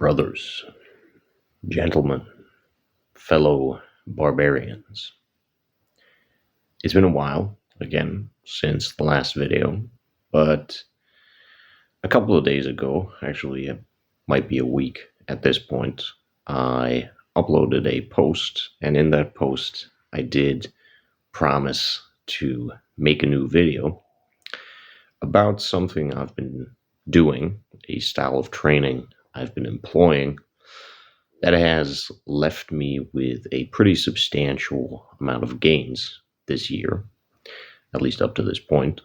Brothers, gentlemen, fellow barbarians. It's been a while, again, since the last video, but a couple of days ago, actually, it might be a week at this point, I uploaded a post, and in that post, I did promise to make a new video about something I've been doing, a style of training I've been employing that has left me with a pretty substantial amount of gains this year, at least up to this point,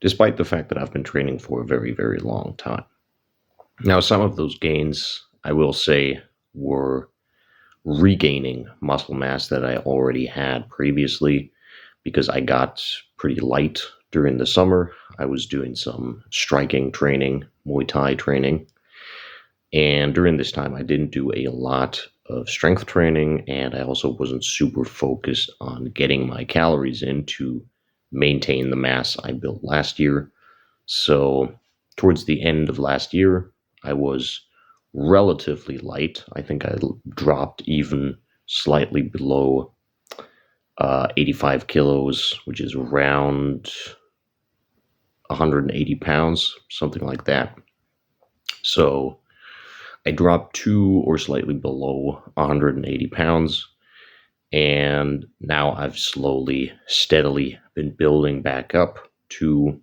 despite the fact that I've been training for a very, very long time. Now, some of those gains, I will say, were regaining muscle mass that I already had previously because I got pretty light during the summer. I was doing some striking training, Muay Thai training. And during this time, I didn't do a lot of strength training, and I also wasn't super focused on getting my calories in to maintain the mass I built last year. So, towards the end of last year, I was relatively light. I think I dropped even slightly below 85 kilos, which is around 180 pounds, something like that. So, I dropped to or slightly below 180 pounds, and now I've slowly, steadily been building back up to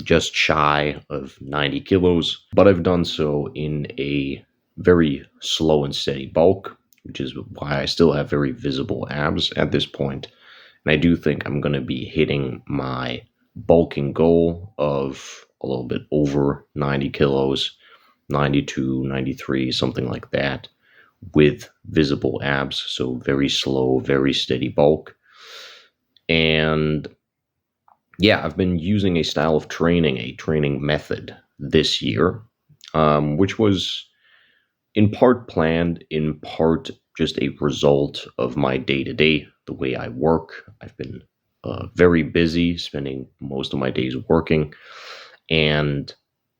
just shy of 90 kilos, but I've done so in a very slow and steady bulk, which is why I still have very visible abs at this point. And I do think I'm going to be hitting my bulking goal of a little bit over 90 kilos 92, 93, something like that, with visible abs. So very slow, very steady bulk. And yeah, I've been using a style of training, a training method this year, which was in part planned, in part just a result of my day-to-day, the way I work. I've been very busy, spending most of my days working and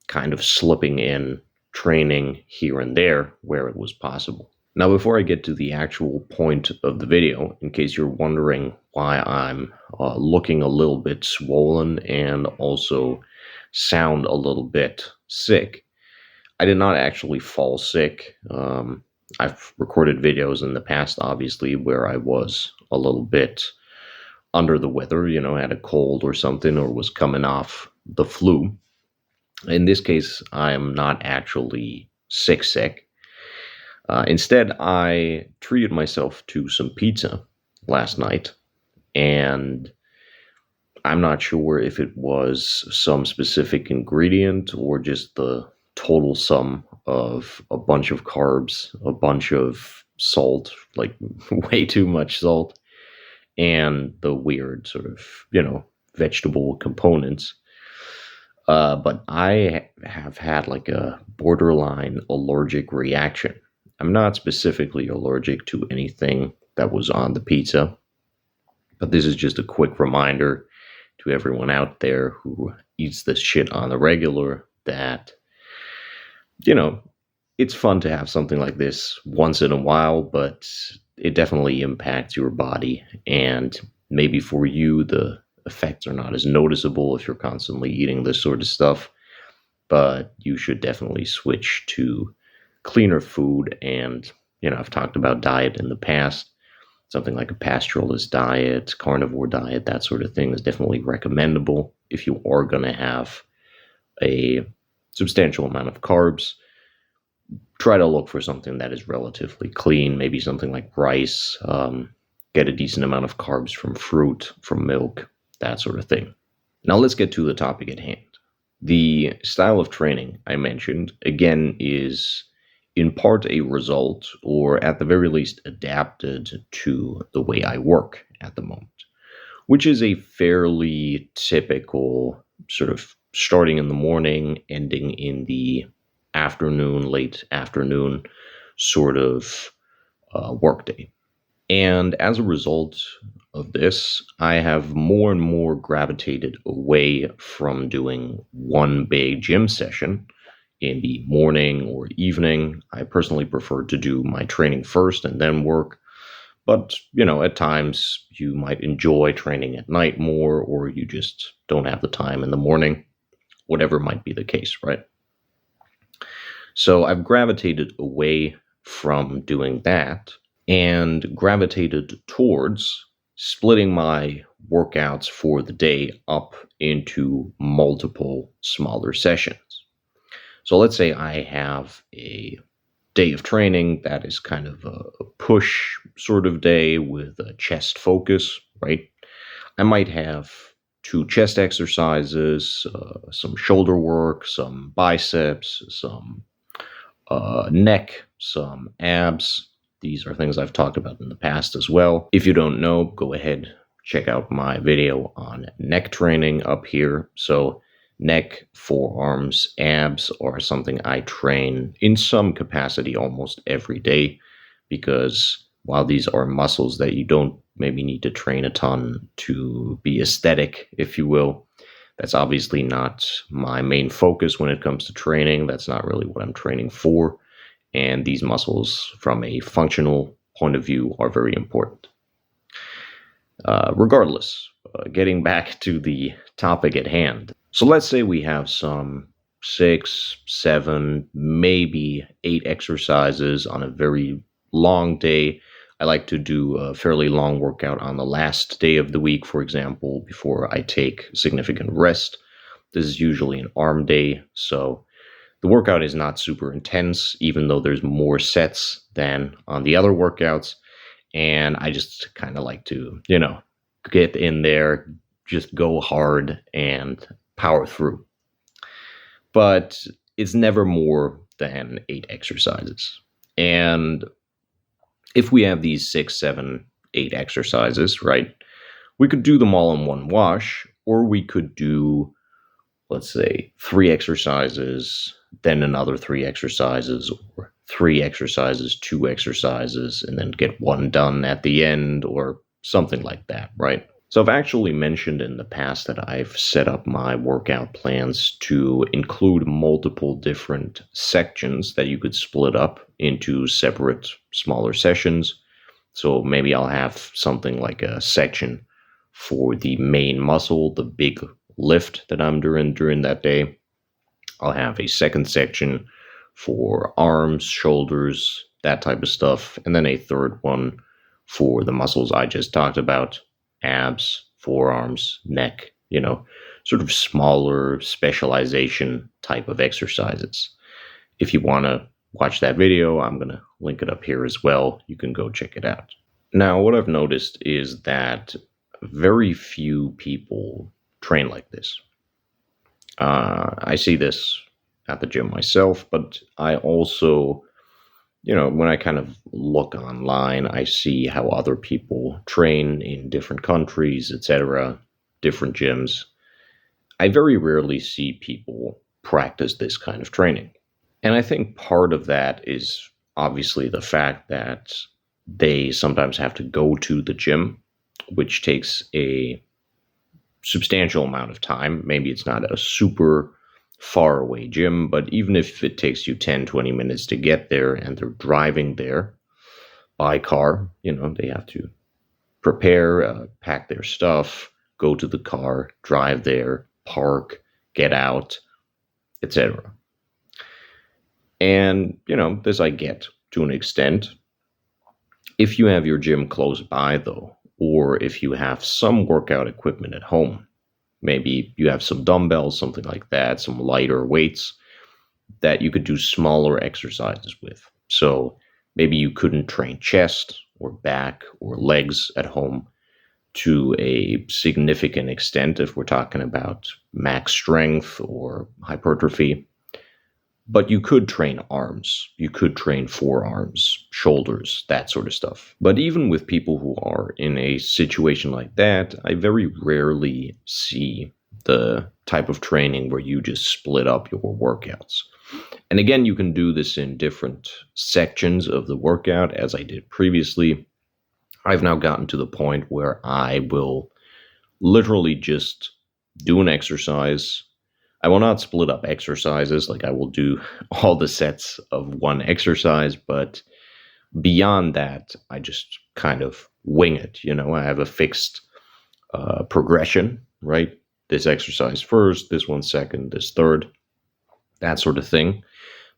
kind of slipping in training here and there where it was possible. Now, before I get to the actual point of the video, in case you're wondering why I'm looking a little bit swollen and also sound a little bit sick, I did not actually fall sick. I've recorded videos in the past, obviously, where I was a little bit under the weather, had a cold or something, or was coming off the flu. In this case, I am not actually sick. Instead, I treated myself to some pizza last night, and I'm not sure if it was some specific ingredient or just the total sum of a bunch of carbs, a bunch of salt, like way too much salt, and the weird sort of, vegetable components. But I have had like a borderline allergic reaction. I'm not specifically allergic to anything that was on the pizza, but this is just a quick reminder to everyone out there who eats this shit on the regular that, it's fun to have something like this once in a while, but it definitely impacts your body. And maybe for you, the effects are not as noticeable if you're constantly eating this sort of stuff, but you should definitely switch to cleaner food. And, I've talked about diet in the past. Something like a pastoralist diet, carnivore diet, that sort of thing is definitely recommendable if you are going to have a substantial amount of carbs. Try to look for something that is relatively clean, maybe something like rice, get a decent amount of carbs from fruit, from milk, that sort of thing. Now let's get to the topic at hand. The style of training I mentioned, again, is in part a result, or at the very least adapted to the way I work at the moment, which is a fairly typical sort of starting in the morning, ending in the afternoon, late afternoon sort of workday. And as a result of this, I have more and more gravitated away from doing one big gym session in the morning or evening. I personally prefer to do my training first and then work. But, at times you might enjoy training at night more, or you just don't have the time in the morning, whatever might be the case, right? So I've gravitated away from doing that and gravitated towards splitting my workouts for the day up into multiple smaller sessions. So let's say I have a day of training that is kind of a push sort of day with a chest focus, right? I might have 2 chest exercises, some shoulder work, some biceps, some neck, some abs. These are things I've talked about in the past as well. If you don't know, go ahead, check out my video on neck training up here. So neck, forearms, abs are something I train in some capacity almost every day, because while these are muscles that you don't maybe need to train a ton to be aesthetic, if you will, that's obviously not my main focus when it comes to training. That's not really what I'm training for. And these muscles, from a functional point of view, are very important. Regardless, getting back to the topic at hand. So let's say we have some 6, 7, maybe 8 exercises on a very long day. I like to do a fairly long workout on the last day of the week, for example, before I take significant rest. This is usually an arm day, so the workout is not super intense, even though there's more sets than on the other workouts. And I just kind of like to, get in there, just go hard and power through. But it's never more than 8 exercises. And if we have these 6, 7, 8 exercises, right, we could do them all in one wash, or we could do, let's say, 3 exercises, then another 3 exercises, or 3 exercises, 2 exercises, and then get one done at the end, or something like that, right? So I've actually mentioned in the past that I've set up my workout plans to include multiple different sections that you could split up into separate, smaller sessions. So maybe I'll have something like a section for the main muscle, the big lift that I'm doing during that day. I'll have a second section for arms, shoulders, that type of stuff, and then a third one for the muscles I just talked about, abs, forearms, neck, sort of smaller specialization type of exercises. If you want to watch that video, I'm going to link it up here as well. You can go check it out. Now, what I've noticed is that very few people train like this. I see this at the gym myself, but I also, when I kind of look online, I see how other people train in different countries, etc., different gyms. I very rarely see people practice this kind of training. And I think part of that is obviously the fact that they sometimes have to go to the gym, which takes a substantial amount of time. Maybe it's not a super far away gym, but even if it takes you 10, 20 minutes to get there and they're driving there by car, they have to prepare, pack their stuff, go to the car, drive there, park, get out, etc. And, this I get to an extent. If you have your gym close by, though, or if you have some workout equipment at home, maybe you have some dumbbells, something like that, some lighter weights that you could do smaller exercises with. So maybe you couldn't train chest or back or legs at home to a significant extent if we're talking about max strength or hypertrophy. But you could train arms, you could train forearms, shoulders, that sort of stuff. But even with people who are in a situation like that, I very rarely see the type of training where you just split up your workouts. And again, you can do this in different sections of the workout, as I did previously. I've now gotten to the point where I will literally just do an exercise. I will not split up exercises, like I will do all the sets of one exercise, but beyond that, I just kind of wing it. I have a fixed progression, right? This exercise first, this one second, this third, that sort of thing.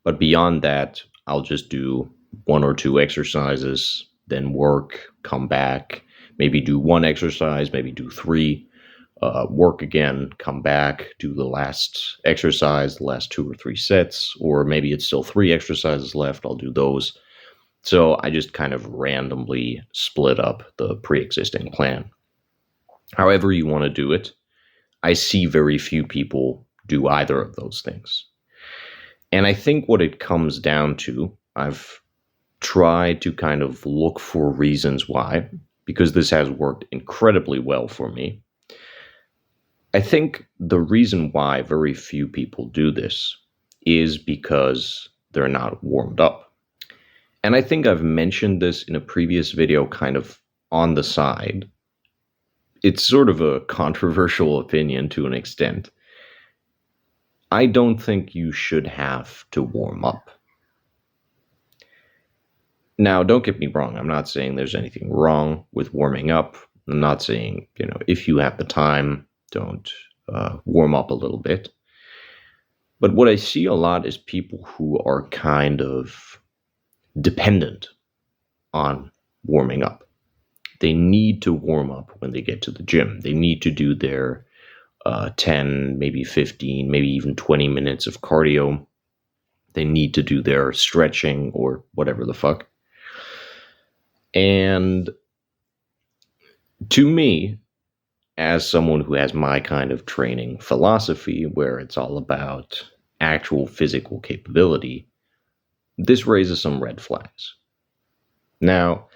But beyond that, I'll just do one or two exercises, then work, come back, maybe do one exercise, maybe do three, work again, come back, do the last exercise, the last two or three sets, or maybe it's still three exercises left, I'll do those. So I just kind of randomly split up the pre-existing plan. However you want to do it, I see very few people do either of those things. And I think what it comes down to, I've tried to kind of look for reasons why, because this has worked incredibly well for me. I think the reason why very few people do this is because they're not warmed up. And I think I've mentioned this in a previous video kind of on the side. It's sort of a controversial opinion to an extent. I don't think you should have to warm up. Now, don't get me wrong. I'm not saying there's anything wrong with warming up. I'm not saying, if you have the time, don't warm up a little bit. But what I see a lot is people who are kind of dependent on warming up. They need to warm up when they get to the gym. They need to do their 10, maybe 15, maybe even 20 minutes of cardio. They need to do their stretching or whatever the fuck. And to me, as someone who has my kind of training philosophy where it's all about actual physical capability, this raises some red flags. Now,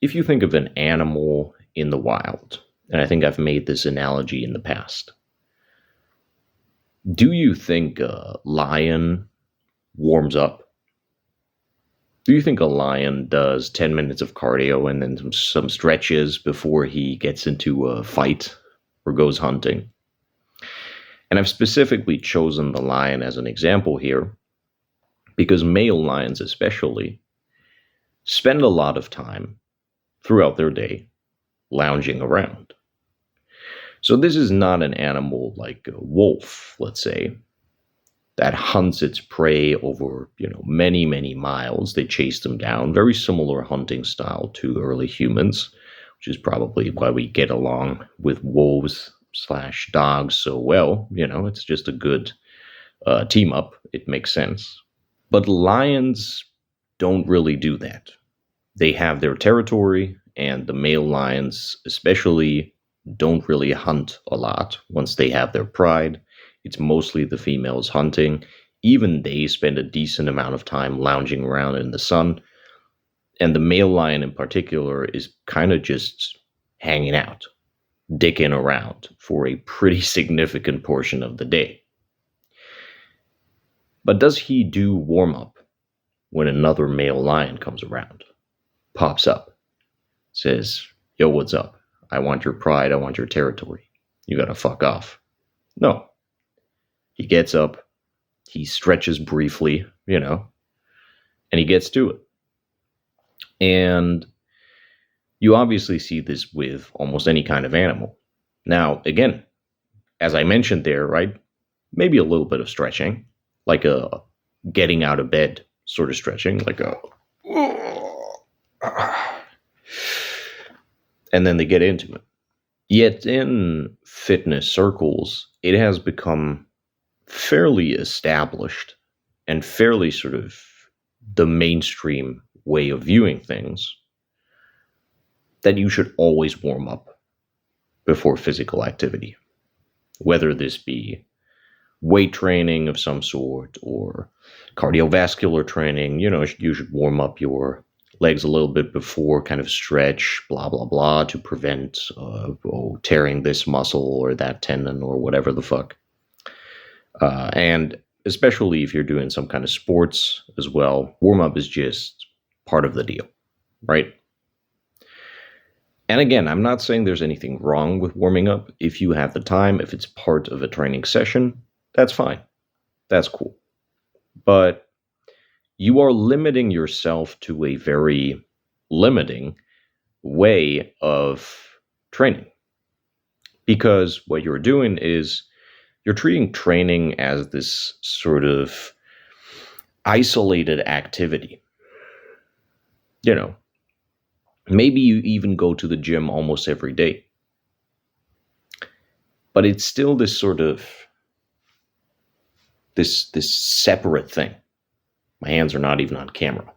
if you think of an animal in the wild, and I think I've made this analogy in the past, do you think a lion warms up? Do you think a lion does 10 minutes of cardio and then some stretches before he gets into a fight or goes hunting? And I've specifically chosen the lion as an example here because male lions especially spend a lot of time throughout their day lounging around. So this is not an animal like a wolf, let's say, that hunts its prey over, many, many miles. They chase them down. Very similar hunting style to early humans, which is probably why we get along with wolves/dogs so well. It's just a good team up. It makes sense. But lions don't really do that. They have their territory, and the male lions especially don't really hunt a lot once they have their pride. It's mostly the females hunting. Even they spend a decent amount of time lounging around in the sun. And the male lion in particular is kind of just hanging out, dicking around for a pretty significant portion of the day. But does he do warm up when another male lion comes around, pops up, says, "Yo, what's up? I want your pride. I want your territory. You gotta fuck off"? No. He gets up, he stretches briefly, and he gets to it. And you obviously see this with almost any kind of animal. Now, again, as I mentioned there, right, maybe a little bit of stretching, like a getting out of bed sort of stretching, like a... And then they get into it. Yet in fitness circles, it has become fairly established and fairly sort of the mainstream way of viewing things that you should always warm up before physical activity, whether this be weight training of some sort or cardiovascular training. You should warm up your legs a little bit before, kind of stretch, blah, blah, blah, to prevent tearing this muscle or that tendon or whatever the fuck. And especially if you're doing some kind of sports as well, warm-up is just part of the deal, right? And again, I'm not saying there's anything wrong with warming up if you have the time, if it's part of a training session. That's fine. That's cool. But you are limiting yourself to a very limiting way of training. Because what you're doing is you're treating training as this sort of isolated activity. You know, maybe you even go to the gym almost every day, but it's still this sort of this separate thing. My hands are not even on camera.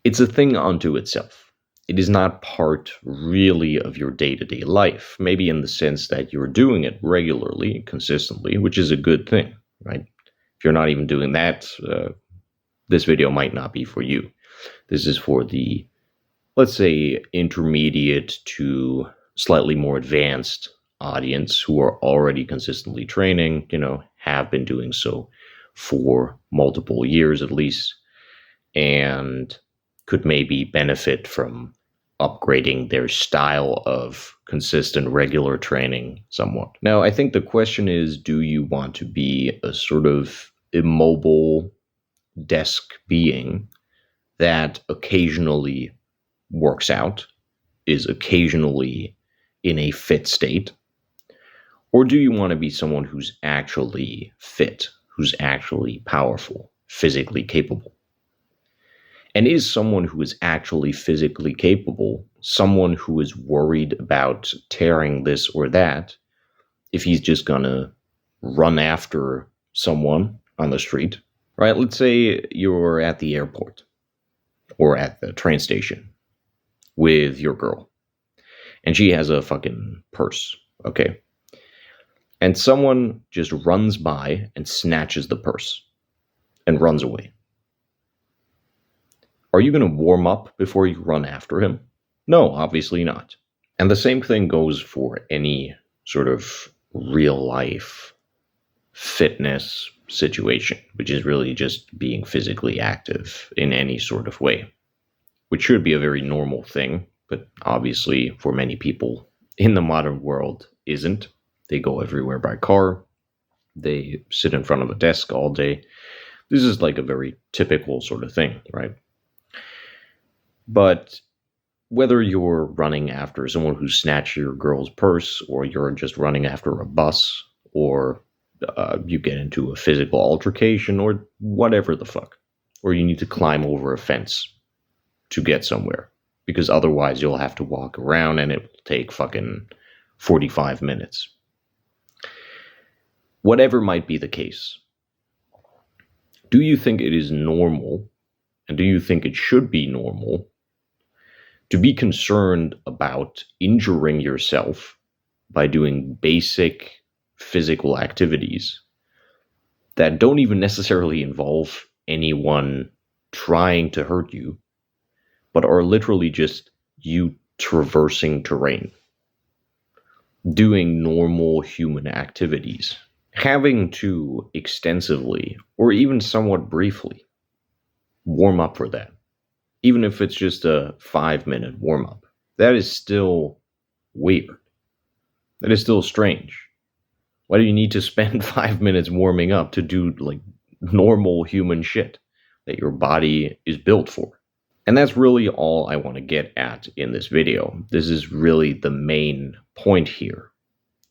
It's a thing unto itself. It is not part really of your day-to-day life, maybe in the sense that you're doing it regularly, consistently, which is a good thing, right? If you're not even doing that, this video might not be for you. This is for the, let's say, intermediate to slightly more advanced audience who are already consistently training, have been doing so for multiple years at least, and could maybe benefit from upgrading their style of consistent regular training somewhat. Now, I think the question is, do you want to be a sort of immobile desk being that occasionally works out, is occasionally in a fit state? Or do you want to be someone who's actually fit, who's actually powerful, physically capable? And is someone who is actually physically capable someone who is worried about tearing this or that if he's just gonna run after someone on the street? Right? Let's say you're at the airport or at the train station with your girl, and she has a fucking purse, okay? And someone just runs by and snatches the purse and runs away. Are you going to warm up before you run after him? No, obviously not. And the same thing goes for any sort of real life fitness situation, which is really just being physically active in any sort of way, which should be a very normal thing, but obviously for many people in the modern world isn't. They go everywhere by car. They sit in front of a desk all day. This is like a very typical sort of thing, right? But whether you're running after someone who snatched your girl's purse, or you're just running after a bus, or you get into a physical altercation, or whatever the fuck, or you need to climb over a fence to get somewhere, because otherwise you'll have to walk around and it will take fucking 45 minutes. Whatever might be the case, do you think it is normal, and do you think it should be normal, to be concerned about injuring yourself by doing basic physical activities that don't even necessarily involve anyone trying to hurt you, but are literally just you traversing terrain, doing normal human activities, having to extensively, or even somewhat briefly, warm up for that? Even if it's just a 5-minute warm up, that is still weird. That is still strange. Why do you need to spend 5 minutes warming up to do like normal human shit that your body is built for? And that's really all I want to get at in this video. This is really the main point here.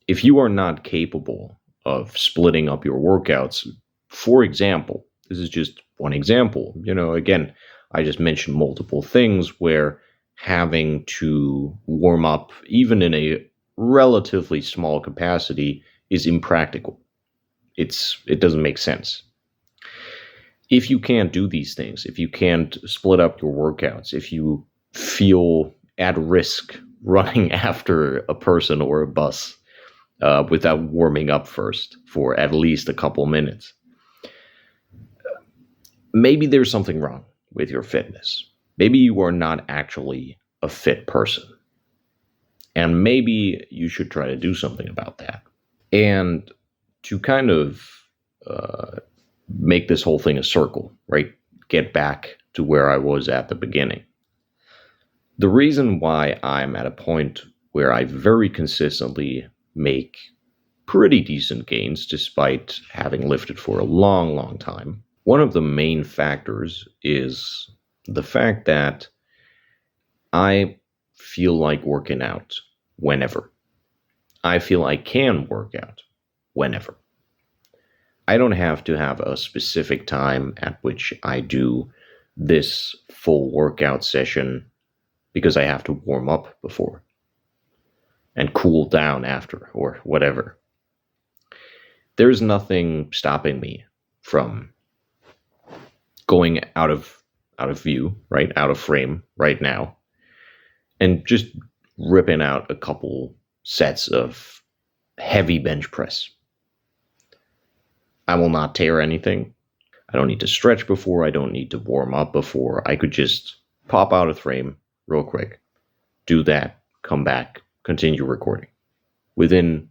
If you are not capable of splitting up your workouts, for example, this is just one example, again, I just mentioned multiple things where having to warm up, even in a relatively small capacity, is impractical. It doesn't make sense. If you can't do these things, if you can't split up your workouts, if you feel at risk running after a person or a bus without warming up first for at least a couple minutes, maybe there's something wrong with your fitness. Maybe you are not actually a fit person. And maybe you should try to do something about that. And to kind of make this whole thing a circle, right? Get back to where I was at the beginning. The reason why I'm at a point where I very consistently make pretty decent gains despite having lifted for a long, long time. One of the main factors is the fact that I feel like working out whenever. I feel I can work out whenever. I don't have to have a specific time at which I do this full workout session because I have to warm up before and cool down after or whatever. There's nothing stopping me from going out of view, right? Out of frame right now and just ripping out a couple sets of heavy bench press. I will not tear anything. I don't need to stretch before. I don't need to warm up before. I could just pop out of frame real quick, do that, come back, continue recording within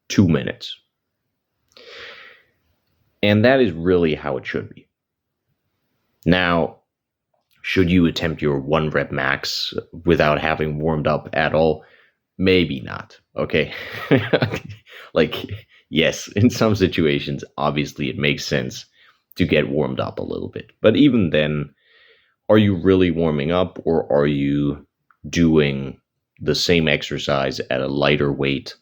2 minutes. And that is really how it should be. Now, should you attempt your 1 rep max without having warmed up at all? Maybe not. Okay. Like, yes, in some situations, obviously it makes sense to get warmed up a little bit. But even then, are you really warming up, or are you doing the same exercise at a lighter weight,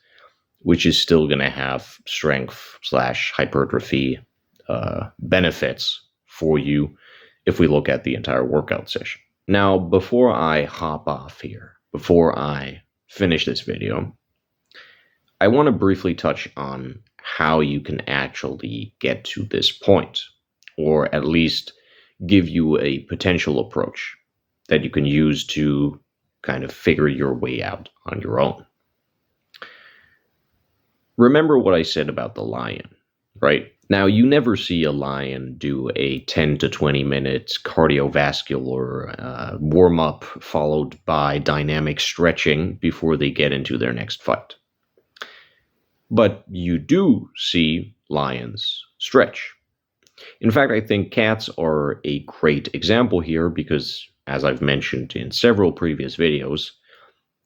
which is still going to have strength / hypertrophy benefits for you if we look at the entire workout session? Now, before I hop off here, before I finish this video, I want to briefly touch on how you can actually get to this point, or at least give you a potential approach that you can use to kind of figure your way out on your own. Remember what I said about the lion, right? Now, you never see a lion do a 10 to 20 minutes cardiovascular warm-up followed by dynamic stretching before they get into their next fight. But you do see lions stretch. In fact, I think cats are a great example here because, as I've mentioned in several previous videos,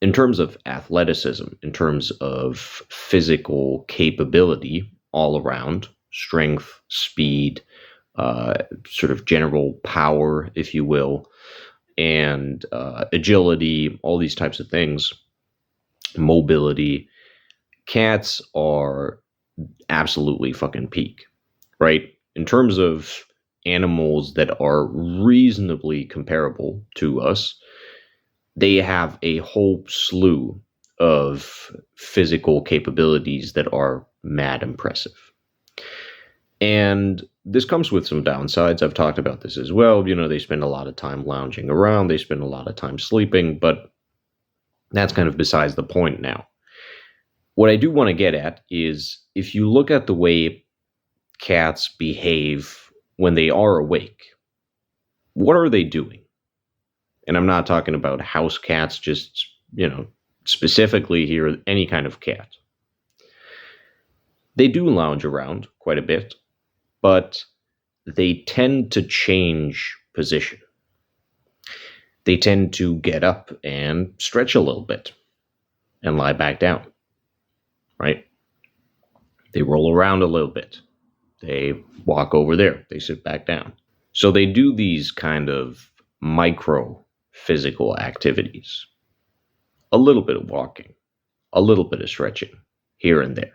in terms of athleticism, in terms of physical capability all around, strength, speed, sort of general power, if you will, and agility, all these types of things, mobility, cats are absolutely fucking peak, right? In terms of animals that are reasonably comparable to us, they have a whole slew of physical capabilities that are mad impressive. And this comes with some downsides. I've talked about this as well. You know, they spend a lot of time lounging around. They spend a lot of time sleeping, but that's kind of besides the point now. What I do want to get at is if you look at the way cats behave when they are awake, what are they doing? And I'm not talking about house cats, just, you know, specifically here, any kind of cat. They do lounge around quite a bit, but they tend to change position. They tend to get up and stretch a little bit and lie back down, right? They roll around a little bit. They walk over there. They sit back down. So they do these kind of micro physical activities. A little bit of walking, a little bit of stretching here and there.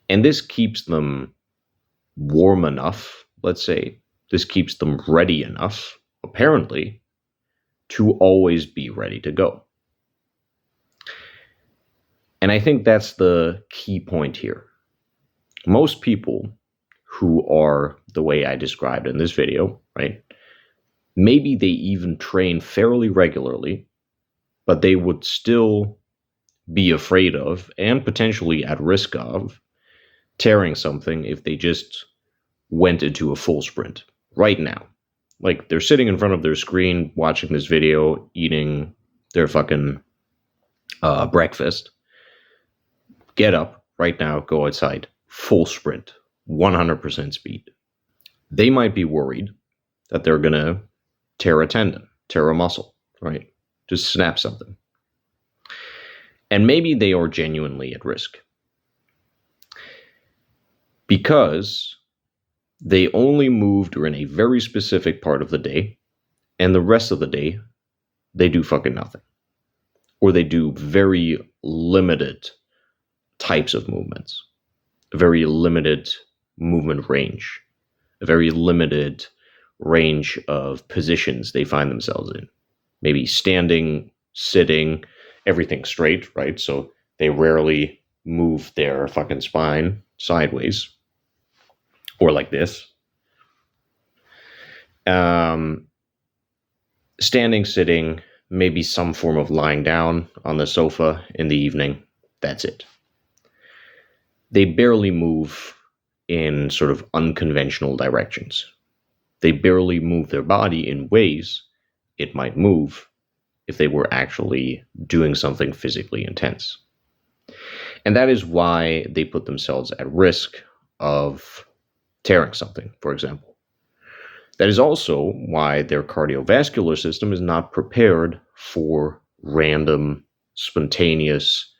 And this keeps them warm enough, let's say. This keeps them ready enough, apparently, to always be ready to go. And I think that's the key point here. Most people who are the way I described in this video, right? Maybe they even train fairly regularly, but they would still be afraid of and potentially at risk of tearing something if they just went into a full sprint right now. Like they're sitting in front of their screen watching this video, eating their fucking breakfast. Get up right now, go outside, full sprint, 100% speed. They might be worried that they're going to tear a tendon, tear a muscle, right? Just snap something. And maybe they are genuinely at risk because they only move during a very specific part of the day, and the rest of the day, they do fucking nothing. Or they do very limited types of movements, a very limited movement range, a very limited range of positions they find themselves in. Maybe standing, sitting, everything straight, right? So they rarely move their fucking spine sideways or like this. Standing, sitting, maybe some form of lying down on the sofa in the evening. That's it. They barely move in sort of unconventional directions. They barely move their body in ways it might move if they were actually doing something physically intense. And that is why they put themselves at risk of tearing something, for example. That is also why their cardiovascular system is not prepared for random, spontaneous,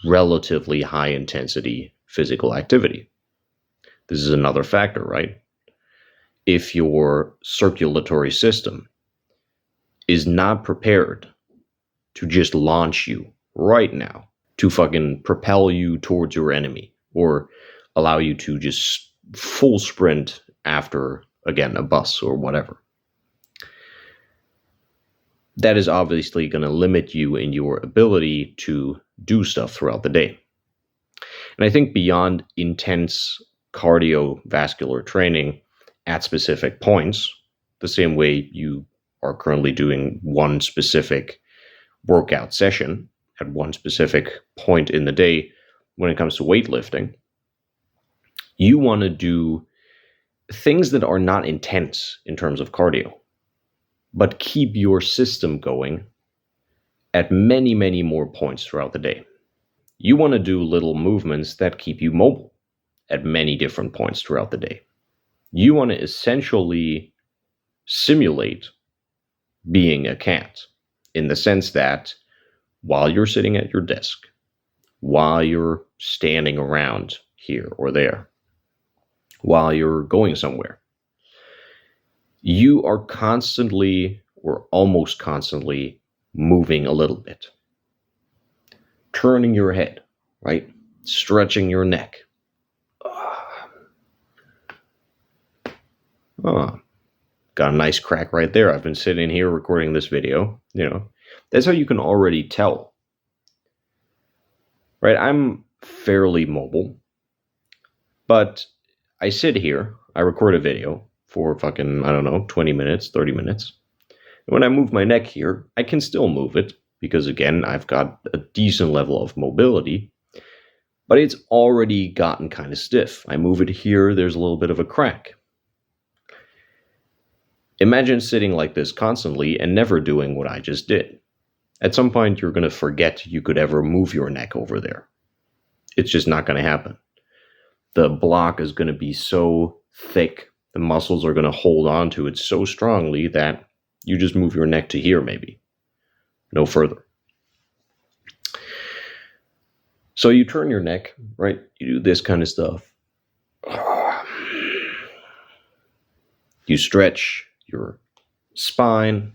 relatively high intensity physical activity. This is another factor, right? If your circulatory system is not prepared to just launch you right now, to fucking propel you towards your enemy, or allow you to just full sprint after, again, a bus or whatever, that is obviously going to limit you in your ability to do stuff throughout the day. And I think beyond intense cardiovascular training at specific points, the same way you are currently doing one specific workout session at one specific point in the day when it comes to weightlifting, you want to do things that are not intense in terms of cardio, but keep your system going at many, many more points throughout the day. You want to do little movements that keep you mobile at many different points throughout the day. You want to essentially simulate being a cat in the sense that while you're sitting at your desk, while you're standing around here or there, while you're going somewhere, you are constantly or almost constantly moving a little bit, turning your head, right? Stretching your neck. Oh, got a nice crack right there. I've been sitting here recording this video. That's how you can already tell. Right? I'm fairly mobile, but I sit here, I record a video for fucking, 20 minutes, 30 minutes. And when I move my neck here, I can still move it because, again, I've got a decent level of mobility, but it's already gotten kind of stiff. I move it here, there's a little bit of a crack. Imagine sitting like this constantly and never doing what I just did. At some point, you're going to forget you could ever move your neck over there. It's just not going to happen. The block is going to be so thick, the muscles are going to hold on to it so strongly that you just move your neck to here, maybe. No further. So you turn your neck, right? You do this kind of stuff. You stretch your spine.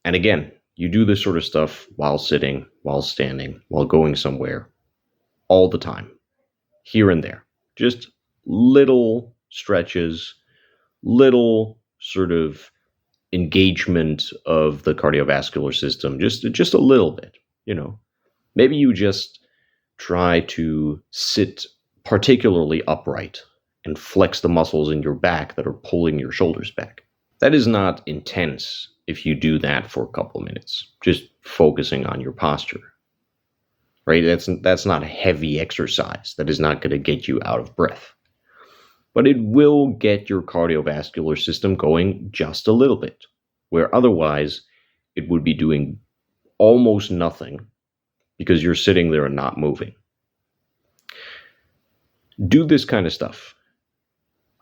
And again, you do this sort of stuff while sitting, while standing, while going somewhere, all the time, here and there. Just little stretches, little sort of engagement of the cardiovascular system, just a little bit, Maybe you just try to sit particularly upright and flex the muscles in your back that are pulling your shoulders back. That is not intense if you do that for a couple of minutes, just focusing on your posture, right? That's not heavy exercise. That is not going to get you out of breath. But it will get your cardiovascular system going just a little bit, where otherwise it would be doing almost nothing because you're sitting there and not moving. Do this kind of stuff.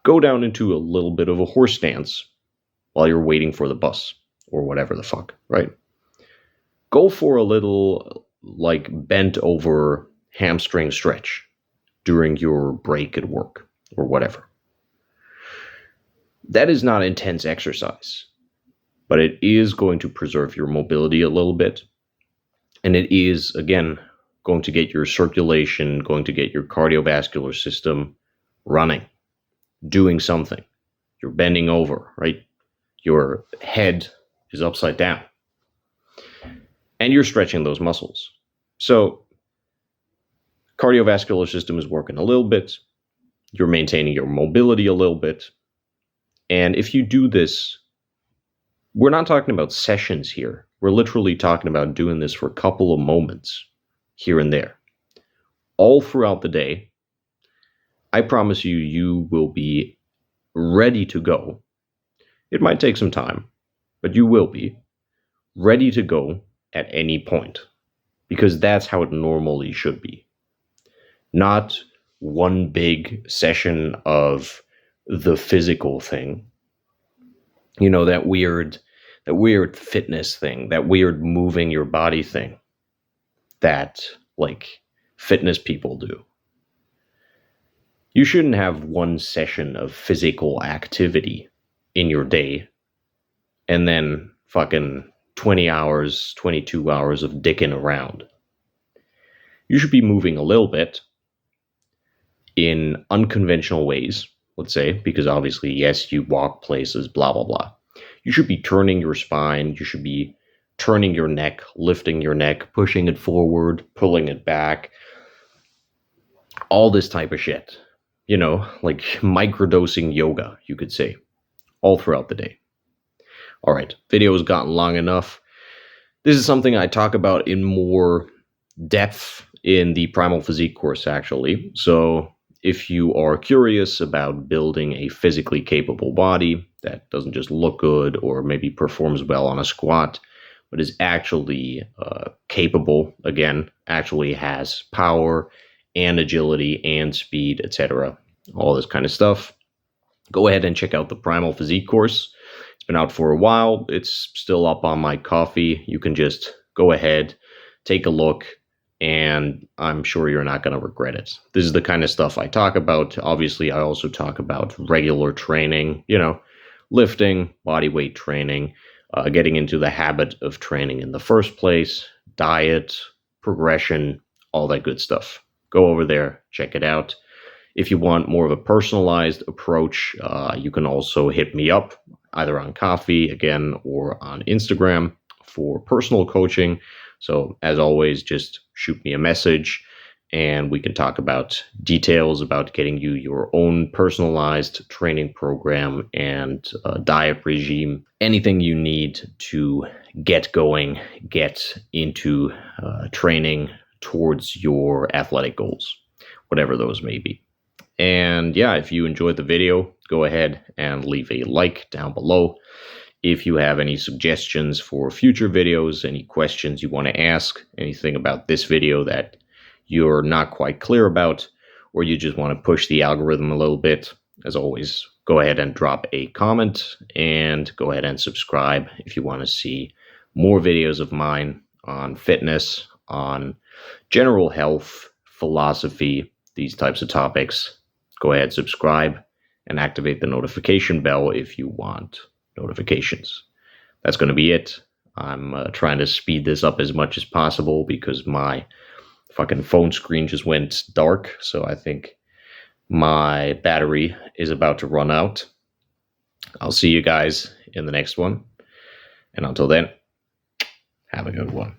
Go down into a little bit of a horse stance while you're waiting for the bus or whatever the fuck, right? Go for a little like bent over hamstring stretch during your break at work or whatever. That is not intense exercise, but it is going to preserve your mobility a little bit. And it is, again, going to get your circulation, going to get your cardiovascular system running, doing something. You're bending over, right? Your head is upside down. And you're stretching those muscles. So, cardiovascular system is working a little bit. You're maintaining your mobility a little bit. And if you do this, we're not talking about sessions here. We're literally talking about doing this for a couple of moments here and there. All throughout the day, I promise you, you will be ready to go. It might take some time, but you will be ready to go at any point, because that's how it normally should be. Not one big session of the physical thing, you know, that weird fitness thing, that weird moving your body thing that like fitness people do. You shouldn't have one session of physical activity in your day and then fucking 20 hours, 22 hours of dicking around. You should be moving a little bit in unconventional ways, let's say, because obviously, yes, you walk places, blah, blah, blah. You should be turning your spine. You should be turning your neck, lifting your neck, pushing it forward, pulling it back. All this type of shit. You know, like microdosing yoga, you could say, all throughout the day. All right, video has gotten long enough. This is something I talk about in more depth in the Primal Physique course, actually. So if you are curious about building a physically capable body that doesn't just look good or maybe performs well on a squat, but is actually capable, again, actually has power and agility and speed, etc., all this kind of stuff, go ahead and check out the Primal Physique course. It's been out for a while. It's still up on my Ko-fi. You can just go ahead, take a look, and I'm sure you're not going to regret it. This is the kind of stuff I talk about. Obviously, I also talk about regular training, you know, lifting, body weight training, getting into the habit of training in the first place, diet, progression, all that good stuff. Go over there, check it out. If you want more of a personalized approach, you can also hit me up either on Ko-fi, again, or on Instagram for personal coaching. So as always, just shoot me a message and we can talk about details about getting you your own personalized training program and diet regime, anything you need to get going, get into training towards your athletic goals, whatever those may be. And yeah, if you enjoyed the video, go ahead and leave a like down below. If you have any suggestions for future videos, any questions you want to ask, anything about this video that you're not quite clear about, or you just want to push the algorithm a little bit, as always, go ahead and drop a comment and go ahead and subscribe if you want to see more videos of mine on fitness, on general health, philosophy, these types of topics. Go ahead, subscribe, and activate the notification bell if you want notifications. That's going to be it. I'm trying to speed this up as much as possible because my fucking phone screen just went dark. So I think my battery is about to run out. I'll see you guys in the next one. And until then, have a good one.